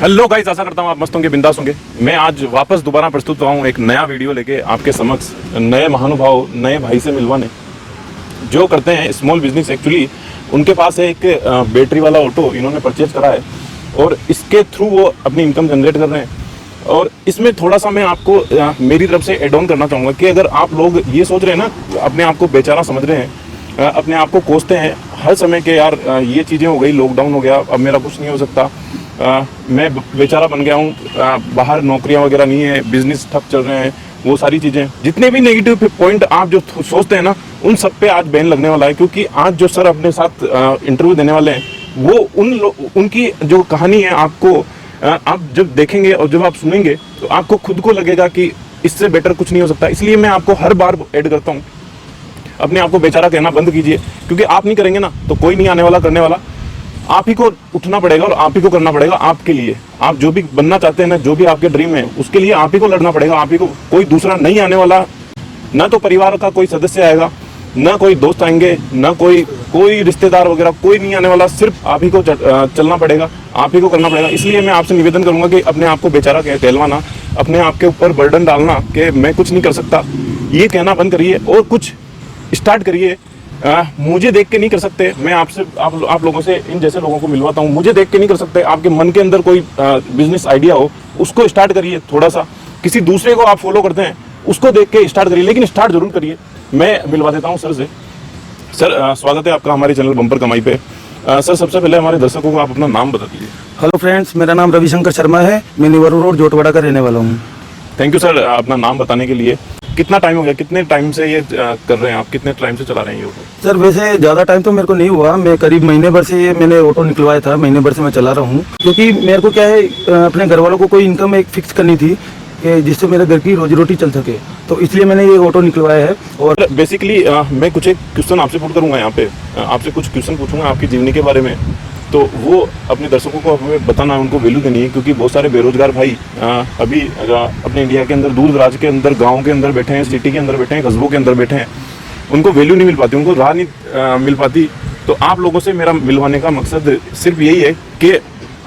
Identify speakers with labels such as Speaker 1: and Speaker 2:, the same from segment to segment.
Speaker 1: Hello guys, आशा करता हूँ आप मस्त होंगे, बिंदास होंगे। मैं आज वापस दोबारा प्रस्तुत हुआ हूँ एक नया वीडियो लेके आपके समक्ष, नए महानुभाव, नए भाई से मिलवाने जो करते हैं स्मॉल बिजनेस। एक्चुअली उनके पास है एक बैटरी वाला ऑटो, इन्होंने परचेज करा है और इसके थ्रू वो अपनी इनकम जनरेट कर रहे हैं। और इसमें थोड़ा सा मैं आपको मेरी तरफ से एड ऑन करना चाहूँगा कि अगर आप लोग ये सोच रहे हैं ना, अपने आप को बेचारा समझ रहे हैं, अपने आप को कोसते हैं हर समय के, यार ये चीज़ें हो गई, लॉकडाउन हो गया, अब मेरा कुछ नहीं हो सकता, मैं बेचारा बन गया हूँ, बाहर नौकरियां वगैरह नहीं है, बिजनेस ठप चल रहे हैं, वो सारी चीज़ें, जितने भी नेगेटिव पॉइंट आप जो सोचते हैं ना, उन सब पे आज बैन लगने वाला है। क्योंकि आज जो सर अपने साथ इंटरव्यू देने वाले हैं, वो उनकी जो कहानी है आपको आप जब देखेंगे और जब आप सुनेंगे तो आपको खुद को लगेगा कि इससे बेटर कुछ नहीं हो सकता। इसलिए मैं आपको हर बार ऐड करता हूँ, अपने आप को बेचारा कहना बंद कीजिए, क्योंकि आप नहीं करेंगे ना तो कोई नहीं आने वाला करने वाला। आप ही को उठना पड़ेगा और आप ही को करना पड़ेगा आपके लिए। आप जो भी बनना चाहते हैं ना, जो भी आपके ड्रीम है, उसके लिए आप ही को लड़ना पड़ेगा। आप ही को, कोई दूसरा नहीं आने वाला, ना तो परिवार का कोई सदस्य आएगा, ना कोई दोस्त आएंगे, ना कोई रिश्तेदार वगैरह, कोई नहीं आने वाला। सिर्फ आप ही को चलना पड़ेगा, आप ही को करना पड़ेगा। इसलिए मैं आपसे निवेदन करूंगा कि अपने आप को बेचारा कहलवाना, अपने आप के ऊपर बर्डन डालना कि मैं कुछ नहीं कर सकता, ये कहना बंद करिए और कुछ स्टार्ट करिए। मुझे देख के नहीं कर सकते, मैं आपसे आप लोगों से, इन जैसे लोगों को मिलवाता हूँ, मुझे देख के नहीं कर सकते। आपके मन के अंदर कोई बिजनेस आइडिया हो, उसको स्टार्ट करिए। थोड़ा सा किसी दूसरे को आप फॉलो करते हैं, उसको देख के स्टार्ट करिए, लेकिन स्टार्ट जरूर करिए। मैं मिलवा देता हूँ सर से। सर स्वागत है आपका हमारे चैनल बम्पर कमाई पे। सर सबसे पहले हमारे दर्शकों को आप अपना नाम बता दीजिए।
Speaker 2: हेलो फ्रेंड्स, मेरा नाम रविशंकर शर्मा है, मैं निवारू रोड जोटवाड़ा का रहने वाला हूँ।
Speaker 1: थैंक यू सर अपना नाम बताने के लिए। कितना टाइम हो गया, कितने टाइम से ये कर रहे हैं आप, कितने टाइम से चला रहे हैं ये ऑटो?
Speaker 2: सर वैसे ज़्यादा टाइम तो मेरे को नहीं हुआ, मैं करीब महीने भर से मैंने ऑटो निकलवाया था, महीने भर से मैं चला रहा हूँ। क्योंकि मेरे को क्या है, अपने घर वालों को कोई इनकम एक फिक्स करनी थी कि जिससे मेरे घर की रोजी रोटी चल सके, तो इसलिए मैंने ये ऑटो निकलवाया है। और
Speaker 1: बेसिकली मैं कुछ एक क्वेश्चन आपसे पुट करूँगा, यहाँ पे आपसे कुछ क्वेश्चन पूछूंगा आपकी जीवनी के बारे में, तो वो अपने दर्शकों को हमें बताना, उनको वैल्यू देनी है। क्योंकि बहुत सारे बेरोजगार भाई अभी अपने इंडिया के अंदर, दूर दराज के अंदर, गाँव के अंदर बैठे हैं, सिटी के अंदर बैठे हैं, कस्बों के अंदर बैठे हैं, उनको वैल्यू नहीं मिल पाती, उनको राह नहीं मिल पाती। तो आप लोगों से मेरा मिलवाने का मकसद सिर्फ यही है कि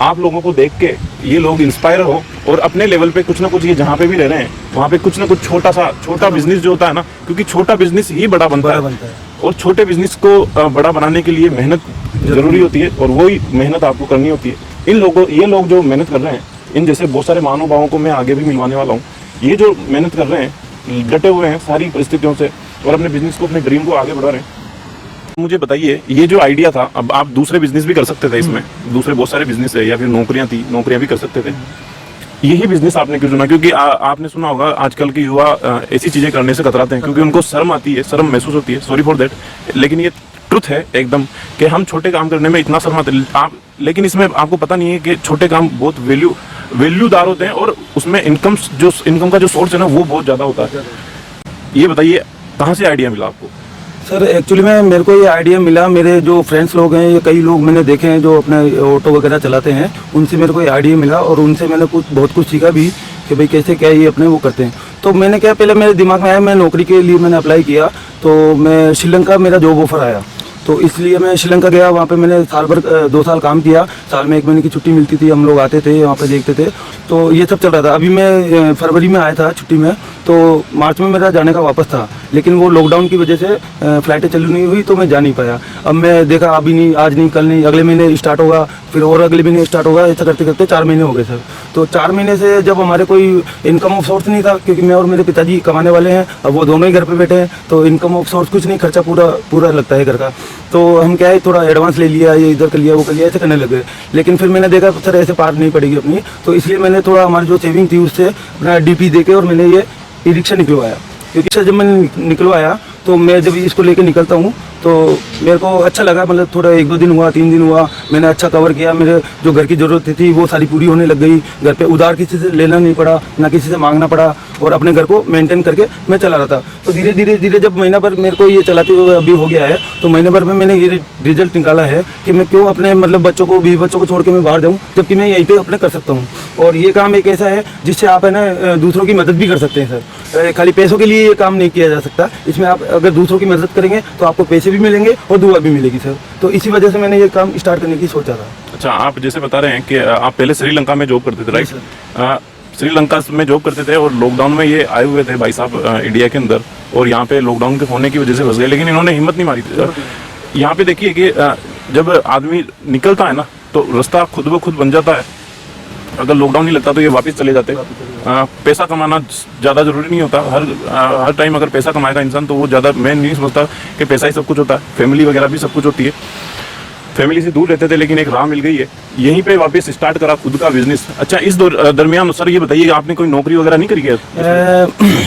Speaker 1: आप लोगों को देख के ये लोग इंस्पायर हो और अपने लेवल पे कुछ ना कुछ, ये जहाँ पे भी रह रहे हैं वहाँ पे कुछ ना कुछ छोटा बिजनेस जो होता है ना, क्योंकि छोटा बिजनेस ही बड़ा बनता है और छोटे बिजनेस को बड़ा बनाने के लिए मेहनत जरूरी होती है और वही मेहनत आपको करनी होती है। ये लोग जो मेहनत कर रहे हैं, इन जैसे बहुत सारे महानुभावों को मैं आगे भी मिलवाने वाला हूँ। ये जो मेहनत कर रहे हैं, डटे हुए हैं सारी परिस्थितियों से और अपने बिजनेस को, अपने ड्रीम को आगे बढ़ा रहे हैं। मुझे बताइए, ये जो आइडिया था, अब आप दूसरे बिजनेस भी कर सकते थे इसमें, दूसरे बहुत सारे बिजनेस है, या फिर नौकरियां थी, नौकरियां भी कर सकते थे, यही बिजनेस आपने क्यों चुना? क्योंकि आपने सुना होगा आजकल के युवा ऐसी चीजें करने से कतराते हैं, क्योंकि उनको शर्म आती है, शर्म महसूस होती है। सॉरी फॉर दैट, लेकिन ये ट्रुथ है एकदम कि हम छोटे काम करने में इतना शर्माते हैं। लेकिन इसमें आपको पता नहीं है कि छोटे काम बहुत वैल्यूदार होते हैं और उसमें इनकम का जो सोर्स है ना, वो बहुत ज्यादा होता है। ये बताइए कहाँ से आइडिया मिला आपको?
Speaker 2: सर एक्चुअली में मेरे को ये आइडिया मिला, मेरे जो फ्रेंड्स लोग हैं, ये कई लोग मैंने देखे हैं जो अपने ऑटो वगैरह चलाते हैं, उनसे मेरे को ये आइडिया मिला और उनसे मैंने बहुत कुछ सीखा भी कि भाई कैसे क्या ये अपने वो करते हैं। तो मैंने क्या, पहले मेरे दिमाग में आया, मैं नौकरी के लिए मैंने अप्लाई किया, तो मैं श्रीलंका, मेरा जॉब ऑफर आया, तो इसलिए मैं श्रीलंका गया। वहाँ पे मैंने साल भर 2 साल काम किया, साल में 1 महीने की छुट्टी मिलती थी, हम लोग आते थे वहाँ पे देखते थे, तो ये सब चल रहा था। अभी मैं फरवरी में आया था छुट्टी में, तो मार्च में मेरा जाने का वापस था, लेकिन वो लॉकडाउन की वजह से फ्लाइटें चालू नहीं हुई, तो मैं जा नहीं पाया। अब मैं देखा, अभी नहीं, आज नहीं, कल नहीं, अगले महीने स्टार्ट होगा, फिर और अगले महीने स्टार्ट होगा, ऐसा करते करते 4 महीने हो गए सर। तो 4 महीने से जब हमारे कोई इनकम ऑफ सोर्स नहीं था, क्योंकि मैं और मेरे पिताजी कमाने वाले हैं, अब वो दोनों ही घर पे बैठे हैं, तो इनकम ऑफ सोर्स कुछ नहीं, खर्चा पूरा लगता है घर का। तो हम क्या है, थोड़ा एडवांस ले लिया, ये इधर कर लिया, वो कर लिया, ऐसे करने लगे। लेकिन फिर मैंने देखा सर ऐसे पार नहीं पड़ेगी अपनी, तो इसलिए मैंने थोड़ा हमारी जो सेविंग थी उससे अपना डीपी देके और मैंने ये ई रिक्शा निकलवाया। क्योंकि सर जब मैंने निकलवाया, तो मैं जब इसको लेके निकलता हूँ तो मेरे को अच्छा लगा, मतलब थोड़ा 1-2 दिन हुआ, 3 दिन हुआ, मैंने अच्छा कवर किया, मेरे जो घर की ज़रूरत थी वो सारी पूरी होने लग गई। घर पे उधार किसी से लेना नहीं पड़ा, ना किसी से मांगना पड़ा, और अपने घर को मेंटेन करके मैं चला रहा था। तो धीरे धीरे जब महीना भर मेरे को ये चलाते हुए अभी हो गया है, तो महीने भर में मैंने ये रिजल्ट निकाला है कि मैं क्यों अपने मतलब बच्चों को छोड़ के मैं बाहर जाऊँ, जबकि मैं यहीं पर अपने कर सकता हूँ। और ये काम एक ऐसा है जिससे आप है ना दूसरों की मदद भी कर सकते हैं सर। खाली पैसों के लिए ये काम नहीं किया जा सकता, इसमें आप अगर दूसरों की मदद करेंगे तो आपको पैसे भी मिलेंगे और दुआ भी मिलेगी सर। तो इसी वजह से मैंने ये काम स्टार्ट करने की सोचा था।
Speaker 1: अच्छा, आप जैसे बता रहे हैं कि आप पहले श्रीलंका में जॉब करते थे, राइट? श्रीलंका में जॉब करते थे और लॉकडाउन में ये आए हुए थे भाई साहब इंडिया के अंदर, और यहाँ पे लॉकडाउन के होने की वजह से फंस गए, लेकिन इन्होंने हिम्मत नहीं मारी थी। यहाँ पे देखिए कि जब आदमी निकलता है ना तो रास्ता खुद ब खुद बन जाता है। अगर लॉकडाउन नहीं लगता तो ये वापस चले जाते। पैसा कमाना ज़्यादा जरूरी नहीं होता। हर टाइम अगर पैसा कमाएगा इंसान तो वो ज़्यादा, मैं नहीं समझता कि पैसा ही सब कुछ होता है। फैमिली वगैरह भी सब कुछ होती है। फैमिली से दूर रहते थे लेकिन एक राह मिल गई है, यहीं पे वापस स्टार्ट करा खुद का बिजनेस। अच्छा, इस दरमियान सर ये बताइए, आपने कोई नौकरी वगैरह नहीं करी क्या?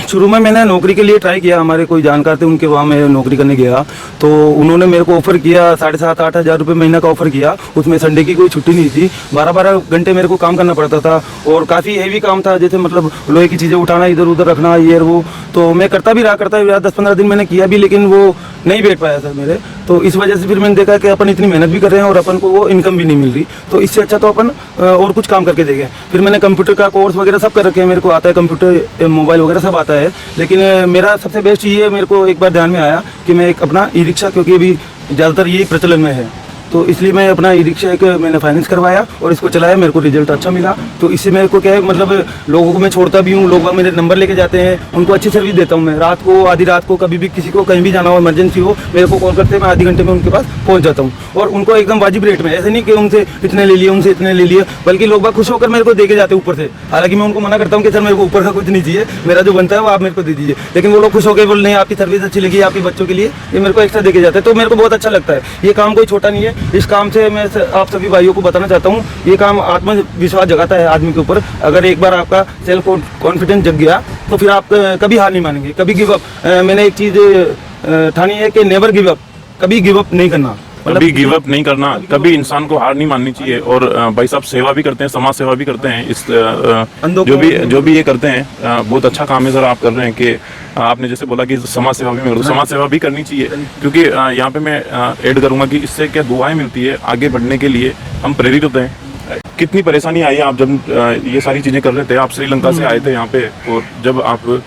Speaker 2: शुरू में मैंने नौकरी के लिए ट्राई किया, हमारे कोई जानकार थे उनके वहाँ मैं नौकरी करने गया तो उन्होंने मेरे को ऑफर किया 7,500-8 हज़ार रुपये महीना का ऑफर किया। उसमें संडे की कोई छुट्टी नहीं थी, 12-12 घंटे मेरे को काम करना पड़ता था और काफ़ी हेवी काम था, जैसे मतलब लोहे की चीज़ें उठाना, इधर उधर रखना, ये वो। तो मैं करता भी रहा 10-15 दिन मैंने किया भी, लेकिन वो नहीं बैठ पाया सर मेरे। तो इस वजह से फिर मैंने देखा कि अपन इतनी मेहनत भी कर रहे हैं और अपन को वो इनकम भी नहीं मिल रही, तो इससे अच्छा तो अपन और कुछ काम करके देखें। फिर मैंने कंप्यूटर का कोर्स वगैरह सब कर रखे हैं, मेरे को आता है कंप्यूटर, मोबाइल वगैरह सब आता है। लेकिन मेरा सबसे बेस्ट ये मेरे को एक बार ध्यान में आया कि मैं एक अपना ई रिक्शा, क्योंकि अभी ज़्यादातर यही प्रचलन में है, तो इसलिए मैं अपना ई रिक्शा एक मैंने फाइनेंस करवाया और इसको चलाया। मेरे को रिजल्ट अच्छा मिला, तो इससे मेरे को क्या है, मतलब लोगों को मैं छोड़ता भी हूँ, लोग मेरे नंबर लेके जाते हैं, उनको अच्छी सर्विस देता हूँ मैं। रात को, आधी रात को, कभी भी किसी को कहीं भी जाना हो, इमरजेंसी हो, मेरे को कॉल करते हैं, मैं आधे घंटे में उनके पास पहुँच जाता हूँ और उनको एकदम वाजिब रेट में। ऐसे नहीं कि उनसे इतने ले लिए, उनसे इतने ले लिए, बल्कि लोग बाग खुश होकर मेरे को दे के जाते हैं ऊपर से। हालांकि मैं उनको मना करता हूँ कि सर मेरे को ऊपर का कुछ नहीं चाहिए, मेरा जो बनता है वो आप मेरे को दे दीजिए, लेकिन वो लोग खुश होकर बोल नहीं आपकी सर्विस अच्छी लगी, आपके बच्चों के लिए ये मेरे को एक्स्ट्रा दे के जाते हैं। तो मेरे को बहुत अच्छा लगता है। ये काम कोई छोटा नहीं है, इस काम से मैं आप सभी भाइयों को बताना चाहता हूँ, ये काम आत्मविश्वास जगाता है आदमी के ऊपर। अगर एक बार आपका सेल्फ कॉन्फिडेंस जग गया तो फिर आप कभी हार नहीं मानेंगे, कभी गिव अप। मैंने एक चीज़ ठानी है कि नेवर गिव अप, कभी गिव अप नहीं करना,
Speaker 1: कभी गिव अप नहीं करना, कभी इंसान को हार नहीं माननी चाहिए। और भाई साहब सेवा भी करते हैं, समाज सेवा भी करते हैं। इस जो भी ये करते हैं बहुत अच्छा काम है सर आप कर रहे हैं कि आपने जैसे बोला कि समाज सेवा भी, मैं समाज सेवा भी करनी चाहिए, क्योंकि यहाँ पे मैं ऐड करूंगा कि इससे क्या दुआएं मिलती है आगे बढ़ने के लिए, हम प्रेरित होते हैं। कितनी परेशानी आई आप जब ये सारी चीजें कर रहे थे? आप श्रीलंका से आए थे यहाँ पे, और जब आप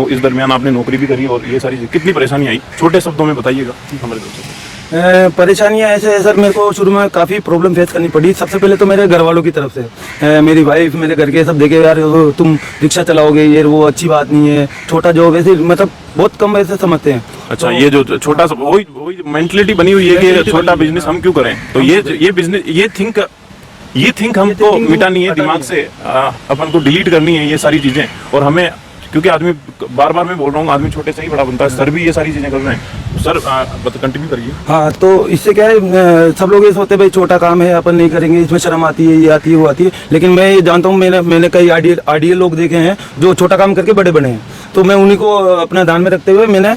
Speaker 1: इस दरमियान आपने नौकरी भी करी और ये सारी चीजें, कितनी परेशानी आई? छोटे शब्दों में बताइएगा हमारे दोस्तों।
Speaker 2: परेशानियाँ ऐसे है सर, मेरे को शुरू में काफ़ी प्रॉब्लम फेस करनी पड़ी। सबसे पहले तो मेरे घर वालों की तरफ से, मेरी वाइफ, मेरे घर के सब देखे, यार तुम रिक्शा चलाओगे, ये वो अच्छी बात नहीं है, छोटा जॉब ऐसे, मतलब बहुत कम वैसे समझते हैं।
Speaker 1: अच्छा, ये जो छोटा सा वही मेंटलिटी बनी हुई है कि छोटा बिजनेस हम क्यों करें, तो ये बिजनेस, ये थिंक हमको मिटानी है दिमाग से, अपन को डिलीट करनी है ये सारी चीजें। और हमें, क्योंकि आदमी, बार बार मैं बोल रहा हूँ, आदमी छोटे से ही बड़ा बनता है। सर भी ये सारी चीजें कर रहे हैं। सर कंटिन्यू करिए।
Speaker 2: हाँ, तो इससे क्या है, सब लोग ये सोचते हैं भाई छोटा काम है, अपन नहीं करेंगे, इसमें शर्म आती है, ये आती है, वो आती है। लेकिन मैं ये जानता हूँ, मैंने कई आइडियल लोग देखे हैं जो छोटा काम करके बड़े बने हैं, तो मैं उन्हीं को अपना ध्यान में रखते हुए मैंने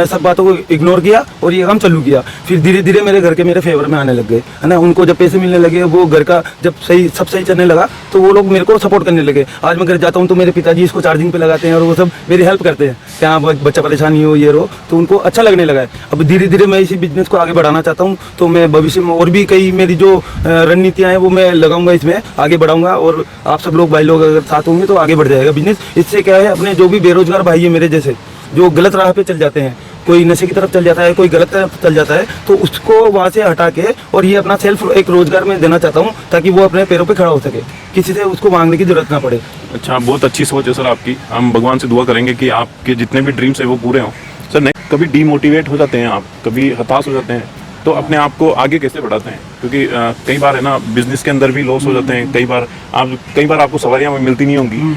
Speaker 2: सब बातों को इग्नोर किया और ये काम चालू किया। फिर धीरे धीरे मेरे घर के मेरे फेवर में आने लग गए, है ना। उनको जब पैसे मिलने लगे, वो घर का जब सब सही चलने लगा, तो वो लोग मेरे को सपोर्ट करने लगे। आज मैं घर जाता हूँ तो मेरे पिताजी इसको चार्जिंग पे लगाते हैं और वो सब मेरी हेल्प करते हैं कि हाँ बच्चा परेशानी हो, ये रो, तो उनको अच्छा लगने लगा है। अब धीरे धीरे मैं इसी बिजनेस को आगे बढ़ाना चाहता हूँ, तो मैं भविष्य में और भी कई मेरी जो रणनीतियाँ हैं वो मैं लगाऊंगा, इसमें आगे बढ़ाऊंगा। और आप सब लोग भाई लोग अगर साथ होंगे तो आगे बढ़ जाएगा बिजनेस। इससे क्या है, अपने जो भी बेरोजगार भाई है मेरे जैसे, जो गलत राह पे चल जाते हैं, कोई नशे की तरफ चल जाता है, कोई गलत तरफ चल जाता है, तो उसको वहाँ से हटा के और ये अपना सेल्फ एक रोजगार में देना चाहता हूँ, ताकि वो अपने पैरों पे खड़ा हो सके, किसी से उसको मांगने की जरूरत ना पड़े।
Speaker 1: अच्छा, बहुत अच्छी सोच है सर आपकी। हम भगवान से दुआ करेंगे कि आपके जितने भी ड्रीम्स है वो पूरे हों। सर नहीं, कभी डीमोटिवेट हो जाते हैं आप, कभी हताश हो जाते हैं, तो अपने आप को आगे कैसे बढ़ाते हैं? क्योंकि कई बार है ना, बिजनेस के अंदर भी लॉस हो जाते हैं, कई बार आपको सवारियाँ मिलती नहीं होंगी,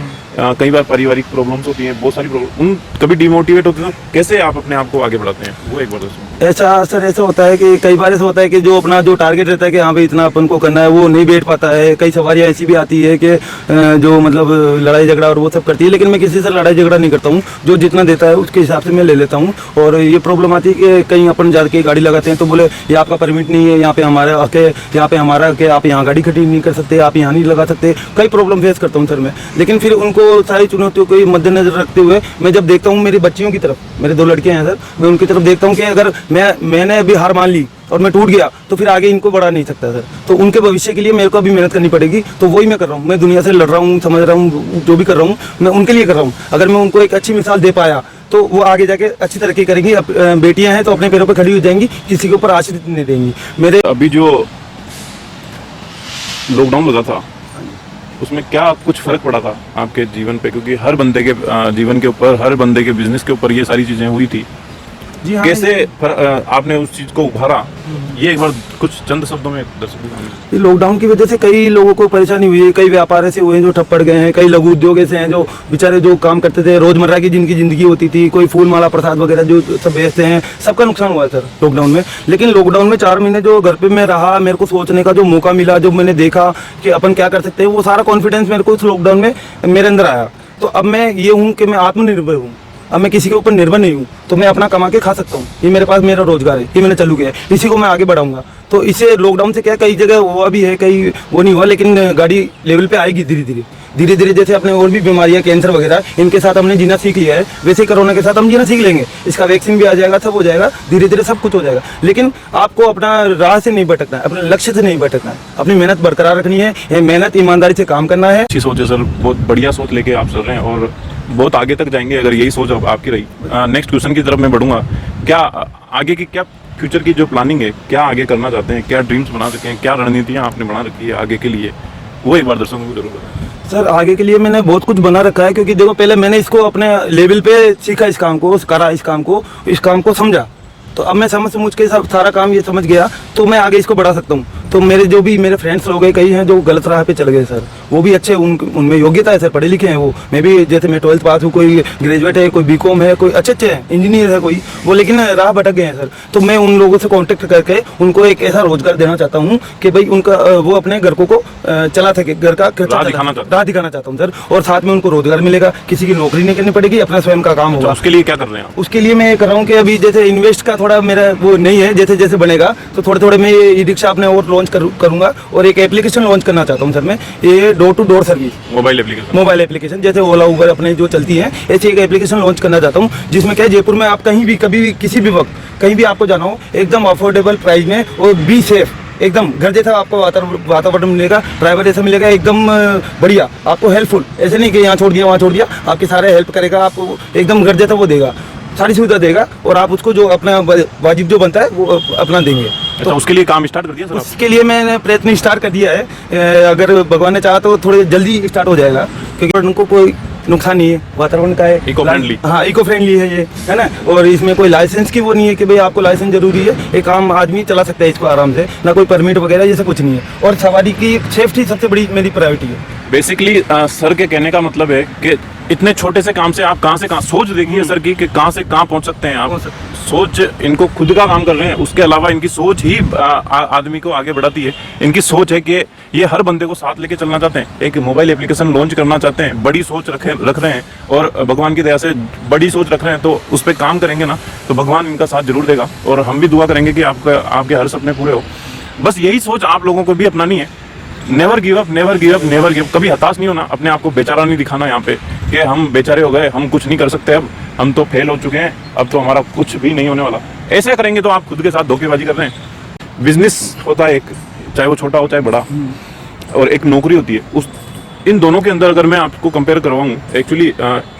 Speaker 1: कई बार पारिवारिक प्रॉब्लम्स होती हैं, बहुत सारी प्रॉब्लम, कभी डिमोटिवेट होते हैं, कैसे आप अपने आप को आगे बढ़ाते हैं, वो एक बार दोस्तों।
Speaker 2: ऐसा होता है कि कई बार ऐसा होता है कि जो अपना जो टारगेट रहता है कि हाँ भाई इतना अपन को करना है, वो नहीं बैठ पाता है। कई सवारियाँ ऐसी भी आती है कि जो मतलब लड़ाई झगड़ा और वो सब करती है, लेकिन मैं किसी से लड़ाई झगड़ा नहीं करता हूँ। जो जितना देता है उसके हिसाब से मैं ले लेता हूँ। और ये प्रॉब्लम आती है कि कहीं अपन जाके गाड़ी लगाते हैं तो बोले ये आपका परमिट नहीं है, यहाँ पे हमारा हक है, यहाँ पे हमारा के आप यहाँ गाड़ी खड़ी नहीं कर सकते, आप यहाँ नहीं लगा सकते। कई प्रॉब्लम फेस करता हूँ सर मैं, लेकिन फिर उनको सारी चुनौतियों को मद्देनजर रखते हुए मैं जब देखता हूँ मेरी बच्चियों की तरफ, मेरे 2 लड़कियाँ हैं सर, मैं उनकी तरफ देखता हूँ कि अगर मैंने अभी हार मान ली और मैं टूट गया तो फिर आगे इनको बढ़ा नहीं सकता सर। तो उनके भविष्य के लिए मेरे को अभी मेहनत करनी पड़ेगी, तो वही मैं कर रहा हूँ। मैं दुनिया से लड़ रहा हूँ, समझ रहा हूँ, जो भी कर रहा हूँ मैं उनके लिए कर रहा हूँ। अगर मैं उनको एक अच्छी मिसाल दे पाया तो वो आगे जाके अच्छी तरक्की करेंगी। बेटियां हैं तो अपने पैरों पर खड़ी हो जाएंगी, किसी के ऊपर आश्रित नहीं रहेंगी। मेरे
Speaker 1: अभी जो लॉकडाउन लगा था उसमें क्या कुछ फर्क पड़ा था आपके जीवन पे, क्योंकि हर बंदे के जीवन के ऊपर, हर बंदे के बिजनेस के ऊपर ये सारी चीजें हुई थी।
Speaker 2: जी हाँ,
Speaker 1: कैसे आपने उस चीज को उभारा, ये एक बार कुछ चंद शब्दों में दर्शकों को बताइए।
Speaker 2: ये लॉकडाउन की वजह से कई लोगों को परेशानी हुई है। कई व्यापार ऐसे हुए हैं जो ठप पड़ गए हैं, कई लघु उद्योग ऐसे हैं जो बेचारे जो काम करते थे, रोजमर्रा की जिनकी जिंदगी होती थी, कोई फूल माला प्रसाद वगैरह जो सब बेचते हैं, सबका नुकसान हुआ है सर लॉकडाउन में। लेकिन लॉकडाउन में 4 महीने जो घर पे मैं रहा, मेरे को सोचने का जो मौका मिला, जो मैंने देखा कि अपन क्या कर सकते हैं, वो सारा कॉन्फिडेंस मेरे को उस लॉकडाउन में मेरे अंदर आया। तो अब मैं ये हूँ कि मैं आत्मनिर्भर हूँ, अब मैं किसी के ऊपर निर्भर नहीं हूँ, तो मैं अपना कमा के खा सकता हूँ। ये मेरे पास मेरा रोजगार है, ये मैंने चालू किया है, इसी को मैं आगे बढ़ाऊंगा। तो इसे लॉकडाउन से क्या कई जगह हुआ भी है, कई वो नहीं हुआ, लेकिन गाड़ी लेवल पे आएगी धीरे धीरे जैसे अपने और भी बीमारियां, कैंसर वगैरह, इनके साथ हमने जीना सीख लिया है, वैसे ही कोरोना के साथ हम जीना सीख लेंगे। इसका वैक्सीन भी आ जाएगा, सब हो जाएगा, धीरे धीरे सब कुछ हो जाएगा। लेकिन आपको अपना राह से नहीं भटकना है, अपने लक्ष्य से नहीं भटकना है, अपनी मेहनत बरकरार रखनी है, मेहनत ईमानदारी से काम करना है।
Speaker 1: अच्छी सोच है सर, बहुत बढ़िया सोच लेके आप चल रहे हैं और बहुत आगे तक जाएंगे अगर यही सोच आपकी रही। नेक्स्ट क्वेश्चन की तरफ मैं बढ़ूंगा। क्या आगे की, क्या फ्यूचर की जो प्लानिंग है, क्या आगे करना चाहते हैं, क्या ड्रीम्स बना सके हैं, क्या रणनीतियां आपने बना रखी है आगे के लिए, वो एक बार दर्शकों को जरूर बताएं।
Speaker 2: सर आगे के लिए मैंने बहुत कुछ बना रखा है, क्योंकि देखो पहले मैंने इसको अपने लेवल पे सीखा, इस काम को करा, इस काम को समझा। तो अब मैं समझ के सारा काम ये समझ गया, तो मैं आगे इसको बढ़ा सकता हूँ। तो मेरे जो भी मेरे फ्रेंड्स लोग हैं, कई हैं जो गलत राह पे चल गए सर, वो भी अच्छे, उनमें योग्यता है सर, पढ़े लिखे हैं वो। मैं भी जैसे मैं 12th पास हूँ, कोई ग्रेजुएट है, कोई बीकॉम है, कोई अच्छे हैं, इंजीनियर है कोई, वो लेकिन राह भटक गए हैं सर। तो मैं उन लोगों से कॉन्टेक्ट करके उनको एक ऐसा रोजगार देना चाहता हूँ कि भाई उनका वो अपने घर को चला सके, घर का राह दिखाना चाहता हूँ सर। और साथ में उनको रोजगार मिलेगा, किसी की नौकरी नहीं करनी पड़ेगी, अपना स्वयं का काम होगा।
Speaker 1: उसके लिए क्या कर रहे हैं आप?
Speaker 2: उसके लिए मैं ये कर रहा हूँ कि अभी जैसे इन्वेस्ट का थोड़ा मेरा वो नहीं है, जैसे जैसे बनेगा तो थोड़े मैं ये ई रिक्शा अपने और लॉन्च करूंगा, और एक एप्लीकेशन लॉन्च करना चाहता हूँ सर मैं, ये door to door service, mobile application जैसे ओला उबर अपने जो चलती है, ऐसी एक एप्लीकेशन लॉन्च करना चाहता हूँ, जिसमें क्या है, जयपुर में आप कहीं भी कभी भी किसी भी वक्त कहीं भी आपको जाना हो, एकदम अफोर्डेबल प्राइस में और बी सेफ, एकदम घर जैसा आपको वातावरण मिलेगा, ड्राइवर जैसा मिलेगा, एकदम बढ़िया, आपको हेल्पफुल, ऐसे नहीं कि यहाँ छोड़ दिया वहाँ छोड़ दिया, आपके सारे हेल्प करेगा, आपको एकदम घर जैसा वो देगा, सारी सुविधा देगा, और आप उसको जो अपना वाजिब जो बनता है वो अपना देंगे।
Speaker 1: तो उसके लिए काम स्टार्ट कर दिया सर?
Speaker 2: उसके लिए मैंने प्रयत्न स्टार्ट कर दिया है, अगर भगवान ने चाहा तो थोड़े जल्दी स्टार्ट हो जाएगा, क्योंकि उनको कोई नुकसान नहीं है, वातावरण का है,
Speaker 1: इको फ्रेंडली,
Speaker 2: हाँ इको फ्रेंडली है ये, है ना। और इसमें कोई लाइसेंस की वो नहीं है कि भाई आपको लाइसेंस जरूरी है, एक आम आदमी चला सकता है इसको आराम से, ना कोई परमिट वगैरह, ये सब कुछ नहीं है। और सवारी की सेफ्टी सबसे बड़ी मेरी प्रायोरिटी है।
Speaker 1: बेसिकली सर के कहने का मतलब है कि इतने छोटे से काम से आप कहाँ से कहाँ, सोच देखिए सर की कि कहाँ से कहाँ पहुँच सकते हैं आप। सोच, इनको खुद का काम कर रहे हैं, उसके अलावा इनकी सोच ही आदमी को आगे बढ़ाती है। इनकी सोच है कि ये हर बंदे को साथ लेके चलना चाहते हैं, एक मोबाइल एप्लीकेशन लॉन्च करना चाहते हैं, बड़ी सोच रख रहे हैं, और भगवान की दया से बड़ी सोच रख रहे हैं, तो उस पर काम करेंगे ना तो भगवान इनका साथ जरूर देगा, और हम भी दुआ करेंगे कि आपके हर सपने पूरे हो। बस यही सोच आप लोगों को भी अपनानी है। Never give up, never give up, never give, कभी हताश नहीं होना, अपने आप को बेचारा नहीं दिखाना यहाँ पे कि हम बेचारे हो गए, हम कुछ नहीं कर सकते, अब हम तो फेल हो चुके हैं, अब तो हमारा कुछ भी नहीं होने वाला। ऐसे करेंगे तो आप खुद के साथ धोखेबाजी कर रहे हैं। बिजनेस होता है एक, चाहे वो छोटा हो चाहे बड़ा, और एक नौकरी होती है। उस इन दोनों के अंदर अगर मैं आपको कंपेयर करवाऊं, एक्चुअली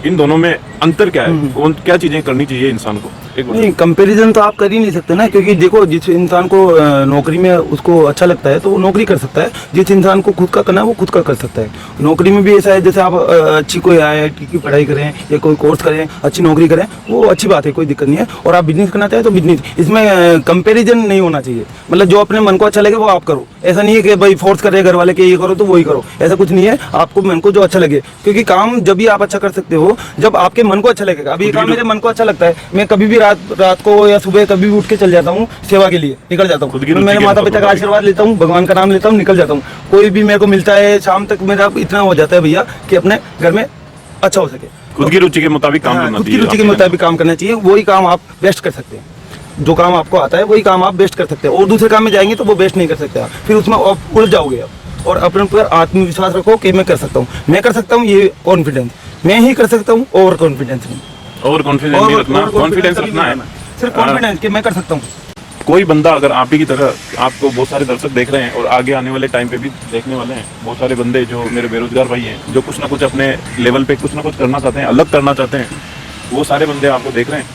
Speaker 1: इन दोनों में अंतर क्या है, कौन क्या चीजें करनी चाहिए इंसान को?
Speaker 2: नहीं, कंपैरिजन तो आप कर ही नहीं सकते ना, क्योंकि देखो जिस इंसान को नौकरी में उसको अच्छा लगता है तो वो नौकरी कर सकता है, जिस इंसान को खुद का करना है वो खुद का कर सकता है। नौकरी में भी ऐसा है, जैसे आप अच्छी कोई IIT की पढ़ाई करें या कोई कोर्स करें, अच्छी नौकरी करें, वो अच्छी बात है, कोई दिक्कत नहीं है। और आप बिजनेस करना चाहें तो बिजनेस, इसमें कंपेरिजन नहीं होना चाहिए। मतलब जो अपने मन को अच्छा लगे वो आप करो, ऐसा नहीं है कि भाई फोर्स कर रहे घर वाले कि ये करो तो वही करो, ऐसा कुछ नहीं है। आपको मन को जो अच्छा लगे, क्योंकि काम जब भी आप अच्छा कर सकते हो जब आपके मन को अच्छा लगेगा। अभी ये काम मेरे मन को अच्छा लगता है, मैं कभी भी रात को या सुबह कभी भी उठ के चल जाता हूँ, सेवा के लिए निकल जाता हूँ, मेरे माता पिता का आशीर्वाद लेता हूँ, भगवान का नाम लेता हूँ, निकल जाता हूँ। कोई भी मेरे को मिलता है शाम तक मेरा इतना हो जाता है भैया कि अपने घर में अच्छा हो सके।
Speaker 1: खुद की रुचि के मुताबिक काम करना चाहिए,
Speaker 2: खुद की रुचि के मुताबिक काम करना चाहिए, वही काम आप बेस्ट कर सकते हैं। जो काम आपको आता है वही काम आप बेस्ट कर सकते हैं, और दूसरे काम में जाएंगे तो वो बेस्ट नहीं कर सकते आप, फिर उसमें आप उलझ जाओगे आप। और अपने पर आत्मविश्वास रखो कि मैं कर सकता हूँ, मैं कर सकता हूँ, ये कॉन्फिडेंस मैं ही कर सकता हूँ, ओवर कॉन्फिडेंस नहीं,
Speaker 1: ओवर कॉन्फिडेंस भी रखना, कॉन्फिडेंस रखना है,
Speaker 2: सिर्फ कॉन्फिडेंस कि मैं कर सकता हूँ।
Speaker 1: कोई बंदा अगर आप ही की तरह, आपको बहुत सारे दर्शक देख रहे हैं और आगे आने वाले टाइम पे भी देखने वाले हैं, बहुत सारे बंदे जो मेरे बेरोजगार भाई हैं, जो कुछ ना कुछ अपने लेवल पे कुछ ना कुछ करना चाहते हैं, अलग करना चाहते हैं, वो सारे बंदे आपको देख रहे हैं,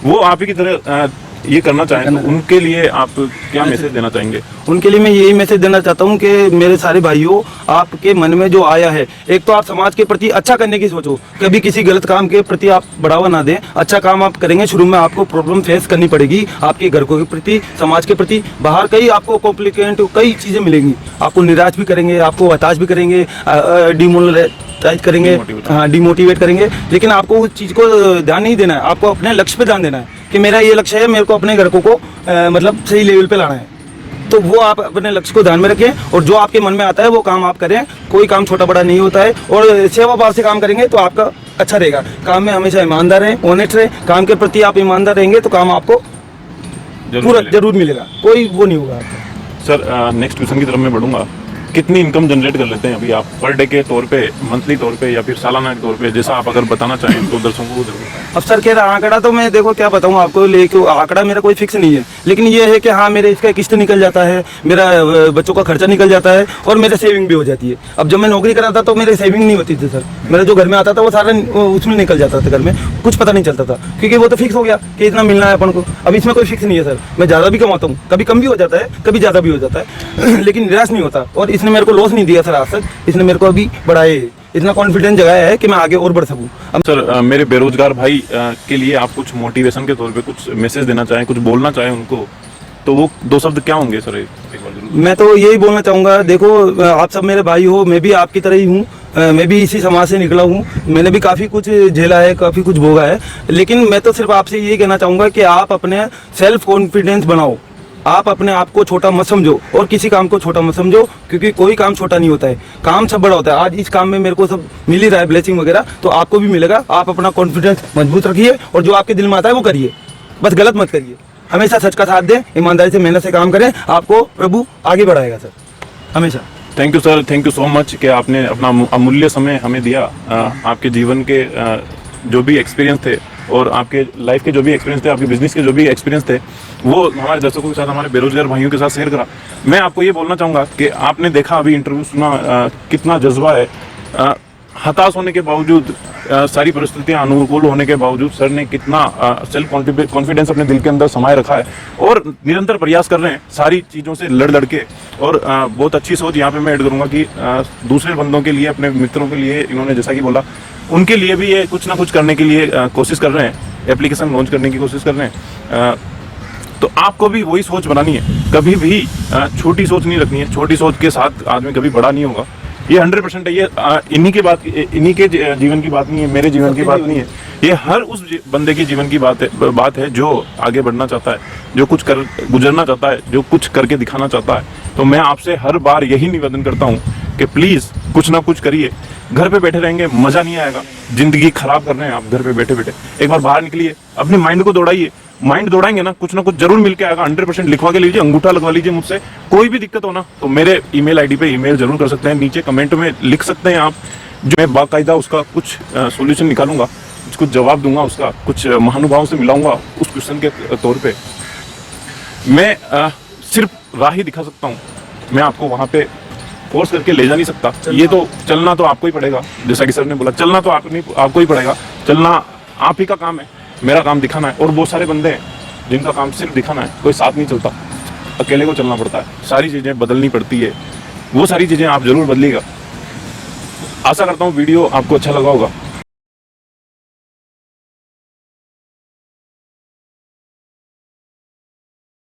Speaker 1: वो आप ही की तरह ये करना चाहें तो उनके लिए आप क्या मैसेज देना चाहेंगे?
Speaker 2: उनके लिए मैं यही मैसेज देना चाहता हूँ कि मेरे सारे भाइयों, आपके मन में जो आया है, एक तो आप समाज के प्रति अच्छा करने की सोचो, कभी किसी गलत काम के प्रति आप बढ़ावा ना दें। अच्छा काम आप करेंगे, शुरू में आपको प्रॉब्लम फेस करनी पड़ेगी, आपके घर के प्रति, समाज के प्रति, बाहर कई आपको कॉम्प्लिकेट कई चीज़ें मिलेंगी, आपको निराश भी करेंगे, आपको हताश भी करेंगे, डिमोरलाइज करेंगे, हाँ डिमोटिवेट करेंगे, लेकिन आपको उस चीज़ को ध्यान नहीं देना है, आपको अपने लक्ष्य पे ध्यान देना है कि मेरा ये लक्ष्य है, मेरे को अपने घर को मतलब सही लेवल पे लाना है। तो वो आप अपने लक्ष्य को ध्यान में रखें और जो आपके मन में आता है वो काम आप करें। कोई काम छोटा बड़ा नहीं होता है और सेवा भाव से काम करेंगे तो आपका अच्छा रहेगा। काम में हमेशा ईमानदार रहें, ऑनेस्ट रहें, काम के प्रति आप ईमानदार रहेंगे तो काम आपको पूरा जरूर मिलेगा, कोई वो नहीं होगा आपका।
Speaker 1: सर नेक्स्ट क्वेश्चन की तरफ मैं बढ़ूंगा। कितनी इनकम जनरेट कर लेते हैं अभी आप पर डे के तौर पे, मंथली तौर पे या फिर सालाना के तौर पे, जैसा आप अगर बताना चाहें तो दर्शकों को जरूर।
Speaker 2: अब सर कह रहा आंकड़ा तो मैं देखो क्या बताऊं आपको, लेकिन आंकड़ा मेरा कोई फिक्स नहीं है, लेकिन ये है कि हाँ मेरे इसका किस्त निकल जाता है, मेरा बच्चों का खर्चा निकल जाता है और मेरे सेविंग भी हो जाती है। अब जब मैं नौकरी कर रहा था तो मेरे सेविंग नहीं होती थी सर, मेरा जो घर में आता था वो सारा उसमें निकल जाता था, घर में कुछ पता नहीं चलता था क्योंकि वो तो फिक्स हो गया कि इतना मिलना है अपन को। अब इसमें कोई फिक्स नहीं है सर, मैं ज़्यादा भी कमाता हूँ, कभी कम भी हो जाता है, कभी ज़्यादा भी हो जाता है लेकिन निराश नहीं होता। और इसने मेरे को लॉस नहीं दिया सर आज तक, इसने मेरे को अभी बढ़ाए, इतना कॉन्फिडेंस जगाया है कि मैं आगे और बढ़ सकूं। अब
Speaker 1: सर मेरे बेरोजगार भाई के लिए आप कुछ मोटिवेशन के तौर पे कुछ मैसेज देना चाहें, कुछ बोलना चाहें उनको, तो वो दो शब्द क्या होंगे सर? एक बार जरूर।
Speaker 2: मैं तो यही बोलना चाहूँगा, देखो आप सब मेरे भाई हो, मैं भी आपकी तरह ही हूँ, मैं भी इसी समाज से निकला हूँ, मैंने भी काफ़ी कुछ झेला है, काफ़ी कुछ भोगा है, लेकिन मैं तो सिर्फ आपसे यही कहना चाहूँगा कि आप अपने सेल्फ कॉन्फिडेंस बनाओ, आप अपने आप को छोटा मत समझो और किसी काम को छोटा मत समझो, क्योंकि कोई काम छोटा नहीं होता है, काम सब बड़ा होता है। आज इस काम में मेरे को सब मिल ही रहा है, ब्लेसिंग वगैरह, तो आपको भी मिलेगा। आप अपना कॉन्फिडेंस मजबूत रखिए और जो आपके दिल में आता है वो करिए, बस गलत मत करिए, हमेशा सच का साथ दें, ईमानदारी से मेहनत से काम करें, आपको प्रभु आगे बढ़ाएगा सर, हमेशा।
Speaker 1: Thank you sir, thank you so much कि आपने अपना अमूल्य समय हमें दिया। आपके जीवन के जो भी एक्सपीरियंस थे और आपके लाइफ के जो भी एक्सपीरियंस थे, आपके बिजनेस के जो भी एक्सपीरियंस थे, वो हमारे दर्शकों के साथ, हमारे बेरोजगार भाइयों के साथ शेयर करा। मैं आपको ये बोलना चाहूँगा कि आपने देखा अभी इंटरव्यू सुना, कितना जज्बा है। हताश होने के बावजूद, सारी परिस्थितियां अनुकूल होने के बावजूद सर ने कितना सेल्फ कॉन्फिडेंस अपने दिल के अंदर समाये रखा है और निरंतर प्रयास कर रहे हैं सारी चीज़ों से लड़ के। और बहुत अच्छी सोच यहाँ पे मैं ऐड करूँगा कि दूसरे बंदों के लिए, अपने मित्रों के लिए, इन्होंने जैसा कि बोला, उनके लिए भी ये कुछ ना कुछ करने के लिए कोशिश कर रहे हैं, एप्लीकेशन लॉन्च करने की कोशिश कर रहे हैं। तो आपको भी वही सोच बनानी है, कभी भी छोटी सोच नहीं रखनी है। छोटी सोच के साथ आदमी कभी बड़ा नहीं होगा, ये 100% है। ये इन्हीं के जीवन की बात नहीं है, मेरे जीवन की बात नहीं है, ये हर उस बंदे के जीवन की बात है जो आगे बढ़ना चाहता है, जो कुछ कर गुजरना चाहता है, जो कुछ करके दिखाना चाहता है। तो मैं आपसे हर बार यही निवेदन करता हूँ कि प्लीज़ कुछ ना कुछ करिए। घर पे बैठे रहेंगे मज़ा नहीं आएगा, ज़िंदगी खराब कर रहे हैं आप घर पे बैठे बैठे। एक बार बाहर निकलिए, अपने माइंड को दौड़ाइए, माइंड दौड़ाएंगे ना कुछ जरूर मिल के आएगा। 100% लिखवा के लीजिए, अंगूठा लगवा लीजिए मुझसे। कोई भी दिक्कत हो ना तो मेरे ईमेल आईडी पे ईमेल जरूर कर सकते हैं, नीचे कमेंट में लिख सकते हैं आप, जो मैं बाकायदा उसका कुछ सॉल्यूशन निकालूंगा, कुछ जवाब दूंगा, उसका कुछ महानुभावों से मिलाऊंगा उस क्वेश्चन के तौर पे। मैं सिर्फ राह ही दिखा सकता हूँ, मैं आपको वहाँ पे फोर्स करके ले जा नहीं सकता। ये तो चलना तो आपको ही पड़ेगा, जैसा कि सर ने बोला, चलना तो आपको ही पड़ेगा, चलना आप ही का काम है, मेरा काम दिखाना है। और बहुत सारे बंदे हैं जिनका काम सिर्फ दिखाना है, कोई साथ नहीं चलता, अकेले को चलना पड़ता है, सारी चीज़ें बदलनी पड़ती है, वो सारी चीज़ें आप जरूर बदलिएगा। आशा करता हूँ वीडियो आपको अच्छा लगा होगा।